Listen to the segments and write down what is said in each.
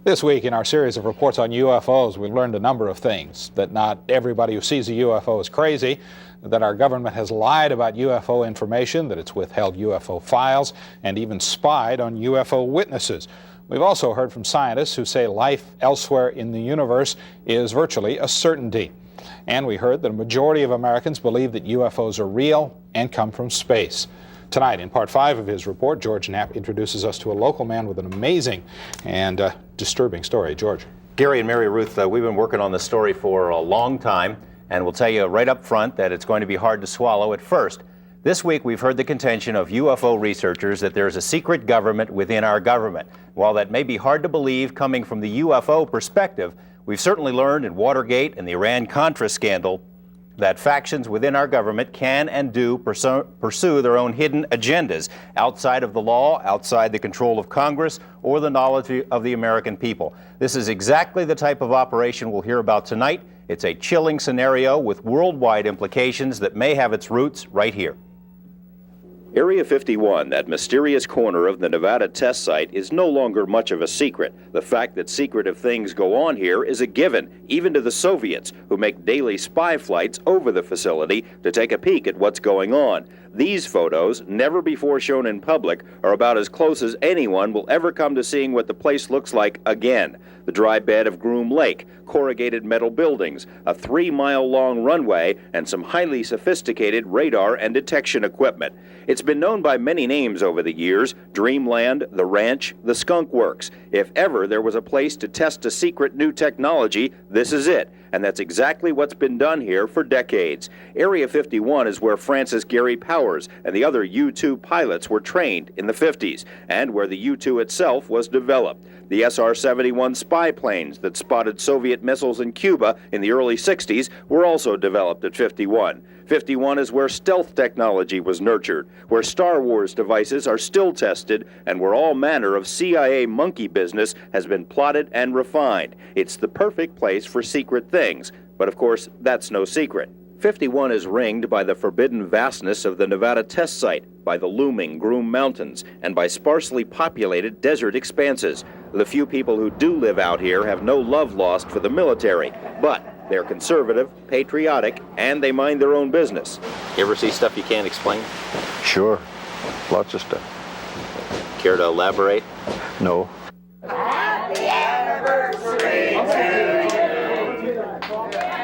This week in our series of reports on UFOs, we learned a number of things. That not everybody who sees a UFO is crazy, that our government has lied about UFO information, that it's withheld UFO files, and even spied on UFO witnesses. We've also heard from scientists who say life elsewhere in the universe is virtually a certainty. And we heard that a majority of Americans believe that UFOs are real and come from space. Tonight, in part 5 of his report, George Knapp introduces us to a local man with an amazing and disturbing story. George. Gary and Mary Ruth, we've been working on this story for a long time, and we'll tell you right up front that it's going to be hard to swallow at first. This week, we've heard the contention of UFO researchers that there's a secret government within our government. While that may be hard to believe coming from the UFO perspective, we've certainly learned in Watergate and the Iran-Contra scandal that factions within our government can and do pursue their own hidden agendas outside of the law, outside the control of Congress, or the knowledge of the American people. This is exactly the type of operation we'll hear about tonight. It's a chilling scenario with worldwide implications that may have its roots right here. Area 51, that mysterious corner of the Nevada test site, is no longer much of a secret. The fact that secretive things go on here is a given, even to the Soviets, who make daily spy flights over the facility to take a peek at what's going on. These photos, never before shown in public, are about as close as anyone will ever come to seeing what the place looks like again. The dry bed of Groom Lake, corrugated metal buildings, a 3-mile-long runway, and some highly sophisticated radar and detection equipment. It's been known by many names over the years: Dreamland, the Ranch, the Skunk Works. If ever there was a place to test a secret new technology, this is it. And that's exactly what's been done here for decades. Area 51 is where Francis Gary Powers and the other U-2 pilots were trained in the 50s, and where the U-2 itself was developed. The SR-71 spy planes that spotted Soviet missiles in Cuba in the early 60s were also developed at 51. 51 is where stealth technology was nurtured, where Star Wars devices are still tested, and where all manner of CIA monkey business has been plotted and refined. It's the perfect place for secret things, but of course, that's no secret. 51 is ringed by the forbidden vastness of the Nevada test site, by the looming Groom Mountains, and by sparsely populated desert expanses. The few people who do live out here have no love lost for the military, but they're conservative, patriotic, and they mind their own business. You ever see stuff you can't explain? Sure, lots of stuff. Care to elaborate? No. Happy anniversary to you.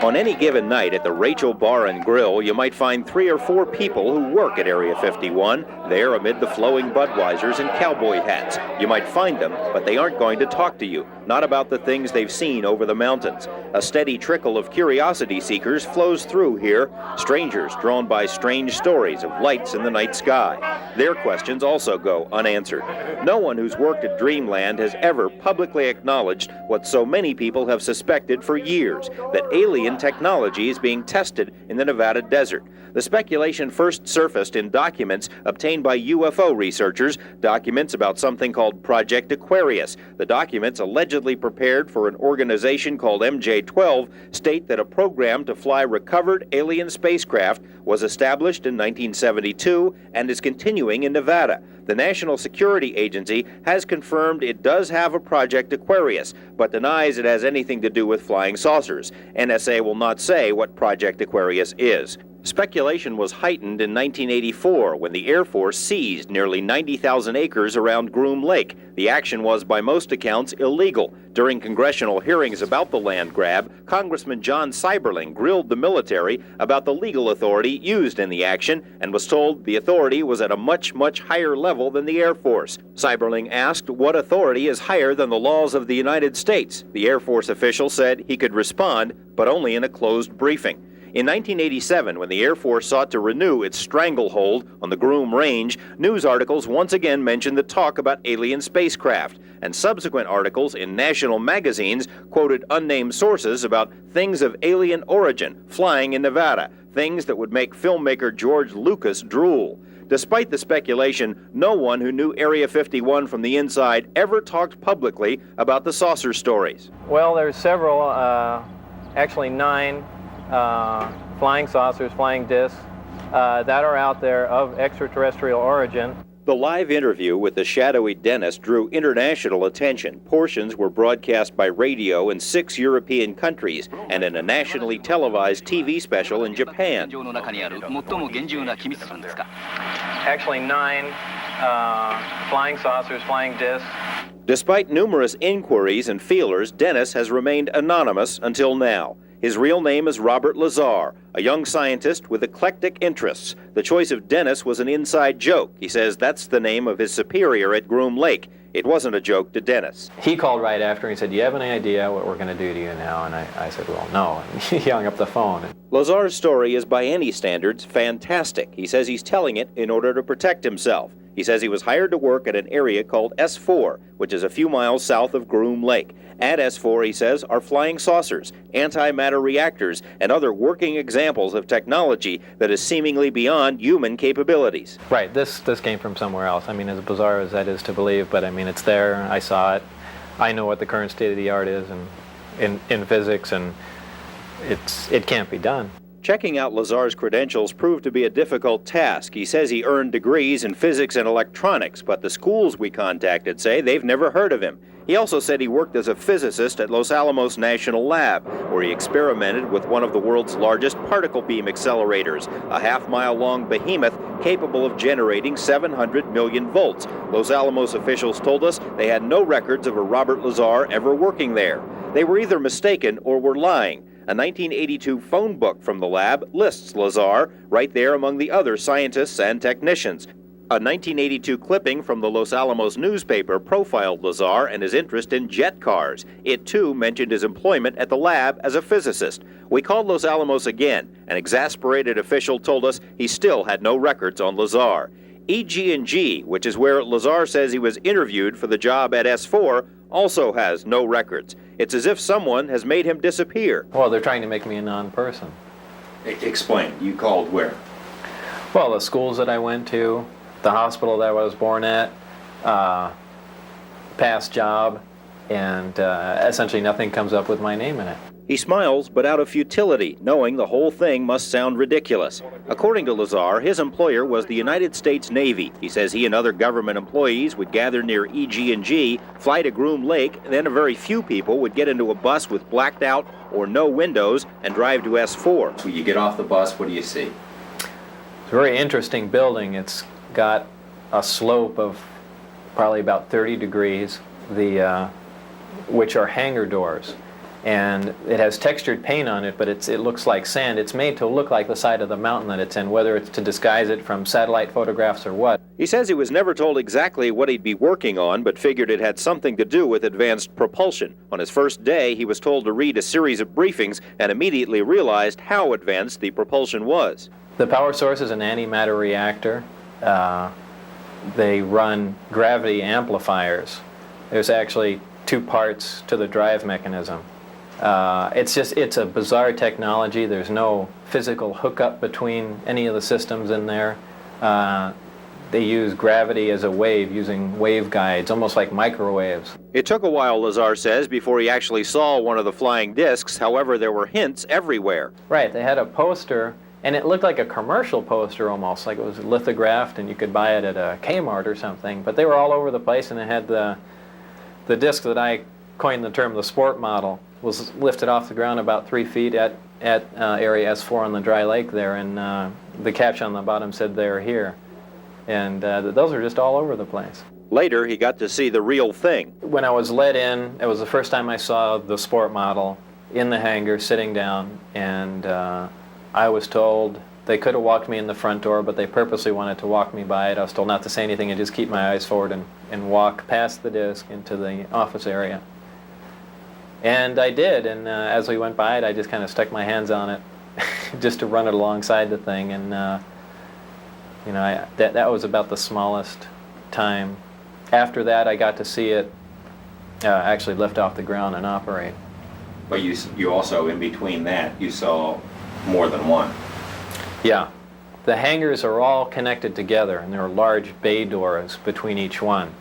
On any given night at the Rachel Bar and Grill, you might find 3 or 4 people who work at Area 51, there amid the flowing Budweisers and cowboy hats. You might find them, but they aren't going to talk to you, not about the things they've seen over the mountains. A steady trickle of curiosity seekers flows through here, strangers drawn by strange stories of lights in the night sky. Their questions also go unanswered. No one who's worked at Dreamland has ever publicly acknowledged what so many people have suspected for years, that alien technology is being tested in the Nevada desert. The speculation first surfaced in documents obtained by UFO researchers, documents about something called Project Aquarius. The documents, allegedly prepared for an organization called MJ-12, state that a program to fly recovered alien spacecraft was established in 1972 and is continuing in Nevada. The National Security Agency has confirmed it does have a Project Aquarius, but denies it has anything to do with flying saucers. NSA will not say what Project Aquarius is. Speculation was heightened in 1984 when the Air Force seized nearly 90,000 acres around Groom Lake. The action was, by most accounts, illegal. During congressional hearings about the land grab, Congressman John Seiberling grilled the military about the legal authority used in the action and was told the authority was at a much, much higher level than the Air Force. Seiberling asked what authority is higher than the laws of the United States. The Air Force official said he could respond, but only in a closed briefing. In 1987, when the Air Force sought to renew its stranglehold on the Groom Range, news articles once again mentioned the talk about alien spacecraft, and subsequent articles in national magazines quoted unnamed sources about things of alien origin flying in Nevada, things that would make filmmaker George Lucas drool. Despite the speculation, no one who knew Area 51 from the inside ever talked publicly about the saucer stories. Well, there's several, actually 9 flying saucers, flying discs, that are out there of extraterrestrial origin. The live interview with the shadowy Dennis drew international attention. Portions were broadcast by radio in 6 European countries and in a nationally televised TV special in Japan. Actually 9 flying saucers, flying discs. Despite numerous inquiries and feelers, Dennis has remained anonymous until now. His real name is Robert Lazar, a young scientist with eclectic interests. The choice of Dennis was an inside joke. He says that's the name of his superior at Groom Lake. It wasn't a joke to Dennis. He called right after and he said, "Do you have any idea what we're going to do to you now?" And I said, "Well, no." And he hung up the phone. Lazar's story is by any standards fantastic. He says he's telling it in order to protect himself. He says he was hired to work at an area called S4, which is a few miles south of Groom Lake. At S4, he says, are flying saucers, antimatter reactors, and other working examples of technology that is seemingly beyond human capabilities. Right, this came from somewhere else. I mean, as bizarre as that is to believe, but I mean, it's there. I saw it. I know what the current state of the art is in physics, and it can't be done. Checking out Lazar's credentials proved to be a difficult task. He says he earned degrees in physics and electronics, but the schools we contacted say they've never heard of him. He also said he worked as a physicist at Los Alamos National Lab, where he experimented with one of the world's largest particle beam accelerators, a half-mile-long behemoth capable of generating 700 million volts. Los Alamos officials told us they had no records of a Robert Lazar ever working there. They were either mistaken or were lying. A 1982 phone book from the lab lists Lazar right there among the other scientists and technicians. A 1982 clipping from the Los Alamos newspaper profiled Lazar and his interest in jet cars. It, too, mentioned his employment at the lab as a physicist. We called Los Alamos again. An exasperated official told us he still had no records on Lazar. EG&G, which is where Lazar says he was interviewed for the job at S4, also has no records. It's as if someone has made him disappear. Well, they're trying to make me a non-person. Explain. You called where? Well, the schools that I went to, the hospital that I was born at, past job, and essentially nothing comes up with my name in it. He smiles, but out of futility, knowing the whole thing must sound ridiculous. According to Lazar, his employer was the United States Navy. He says he and other government employees would gather near EG&G, fly to Groom Lake, then a very few people would get into a bus with blacked out or no windows and drive to S4. When you get off the bus, what do you see? It's a very interesting building. It's got a slope of probably about 30 degrees, which are hangar doors. And it has textured paint on it, but it looks like sand. It's made to look like the side of the mountain that it's in, whether it's to disguise it from satellite photographs or what. He says he was never told exactly what he'd be working on, but figured it had something to do with advanced propulsion. On his first day, he was told to read a series of briefings and immediately realized how advanced the propulsion was. The power source is an antimatter reactor. They run gravity amplifiers. There's actually 2 parts to the drive mechanism. It's a bizarre technology. There's no physical hookup between any of the systems in there. They use gravity as a wave using waveguides, almost like microwaves. It took a while, Lazar says, before he actually saw one of the flying discs. However, there were hints everywhere. Right, they had a poster, and it looked like a commercial poster almost, like it was lithographed and you could buy it at a Kmart or something. But they were all over the place, and it had the disc that I coined the term the sport model. Was lifted off the ground about 3 feet at area S4 on the dry lake there, and the caption on the bottom said "They're here," and those are just all over the place. Later, he got to see the real thing. When I was let in, it was the first time I saw the sport model in the hangar sitting down, and I was told they could have walked me in the front door, but they purposely wanted to walk me by it. I was told not to say anything and just keep my eyes forward and walk past the disc into the office area. And I did, and as we went by it, I just kind of stuck my hands on it just to run it alongside the thing, and that was about the smallest time. After that, I got to see it actually lift off the ground and operate. But you also, in between that, you saw more than one. Yeah. The hangars are all connected together, and there are large bay doors between each one.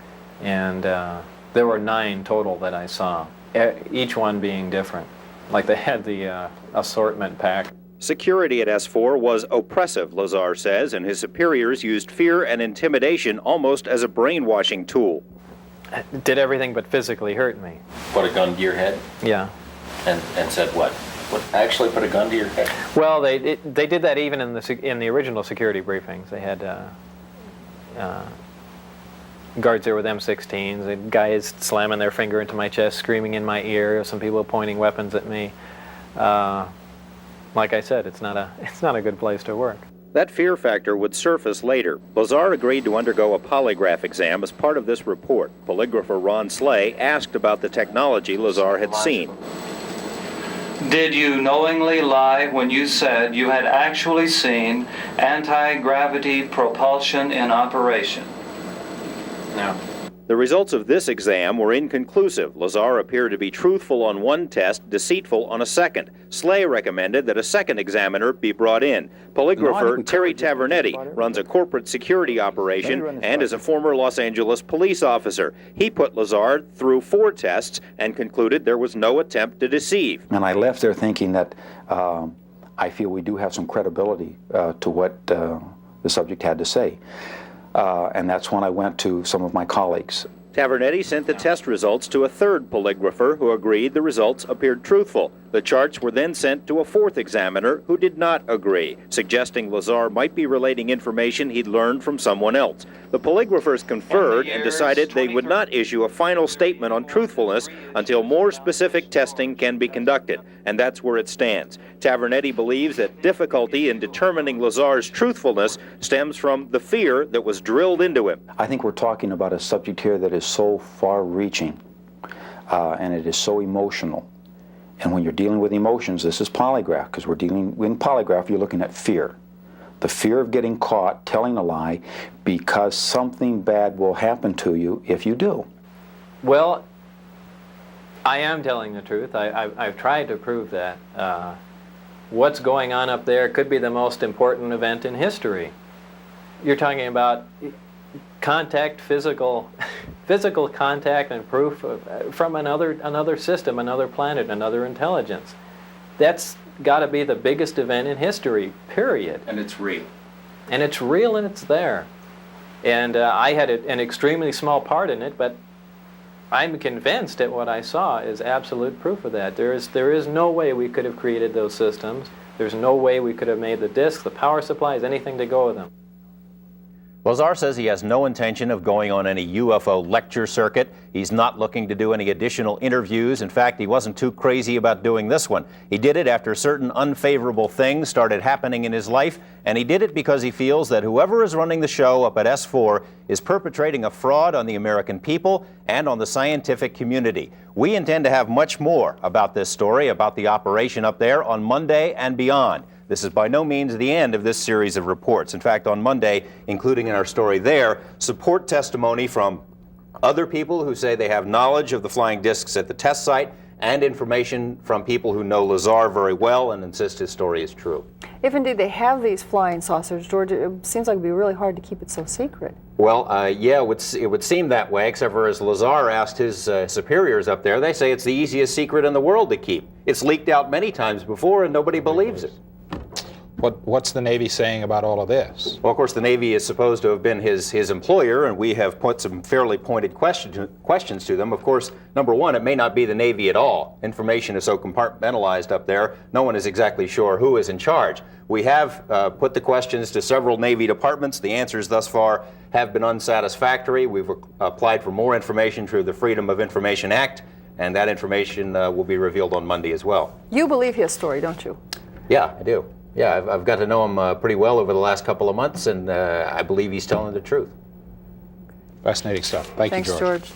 And there were 9 total that I saw, each one being different. Like they had the assortment pack. Security at S4 was oppressive, Lazar says, and his superiors used fear and intimidation almost as a brainwashing tool. It did everything but physically hurt me. Put a gun to your head Yeah. and said what? What actually put a gun to your head? Well, they did that even in the original security briefings. They had guards there with M16s, and guys slamming their finger into my chest, screaming in my ear. Some people pointing weapons at me. Like I said, it's not a good place to work. That fear factor would surface later. Lazar agreed to undergo a polygraph exam as part of this report. Polygrapher Ron Slay asked about the technology Lazar had seen. Did you knowingly lie when you said you had actually seen anti-gravity propulsion in operation? No. The results of this exam were inconclusive. Lazar appeared to be truthful on one test, deceitful on a second. Slay recommended that a second examiner be brought in. Polygrapher Terry Tavernetti runs a corporate security operation and is a former Los Angeles police officer. He put Lazar through 4 tests and concluded there was no attempt to deceive. And I left there thinking that I feel we do have some credibility to what the subject had to say. And that's when I went to some of my colleagues. Tavernetti sent the test results to a third polygrapher who agreed the results appeared truthful. The charts were then sent to a 4th examiner who did not agree, suggesting Lazar might be relating information he'd learned from someone else. The polygraphers conferred and decided they would not issue a final statement on truthfulness until more specific testing can be conducted, and that's where it stands. Tavernetti believes that difficulty in determining Lazar's truthfulness stems from the fear that was drilled into him. I think we're talking about a subject here that is so far-reaching, and it is so emotional. And when you're dealing with emotions, this is polygraph, because we're dealing, in polygraph, you're looking at fear. The fear of getting caught telling a lie because something bad will happen to you if you do. Well, I am telling the truth. I've tried to prove that. What's going on up there could be the most important event in history. You're talking about contact, physical contact and proof from another system, another planet, another intelligence. That's got to be the biggest event in history, period. And it's real. And it's real and it's there. And I had an extremely small part in it, but I'm convinced that what I saw is absolute proof of that. There is no way we could have created those systems. There's no way we could have made the disks, the power supplies, anything to go with them. Lazar says he has no intention of going on any UFO lecture circuit. He's not looking to do any additional interviews. In fact, he wasn't too crazy about doing this one. He did it after certain unfavorable things started happening in his life, and he did it because he feels that whoever is running the show up at S4 is perpetrating a fraud on the American people and on the scientific community. We intend to have much more about this story, about the operation up there, on Monday and beyond. This is by no means the end of this series of reports. In fact, on Monday, including in our story there, support testimony from other people who say they have knowledge of the flying discs at the test site, and information from people who know Lazar very well and insist his story is true. If indeed they have these flying saucers, George, it seems like it would be really hard to keep it so secret. Well, yeah, it would seem that way, except for as Lazar asked his superiors up there, they say it's the easiest secret in the world to keep. It's leaked out many times before and nobody believes it. What's the Navy saying about all of this? Well, of course, the Navy is supposed to have been his employer, and we have put some fairly pointed questions to them. Of course, number one, it may not be the Navy at all. Information is so compartmentalized up there, no one is exactly sure who is in charge. We have put the questions to several Navy departments. The answers thus far have been unsatisfactory. We've applied for more information through the Freedom of Information Act, and that information will be revealed on Monday as well. You believe his story, don't you? Yeah, I do. Yeah, I've got to know him pretty well over the last couple of months, and I believe he's telling the truth. Fascinating stuff. Thanks, Thanks, George. George.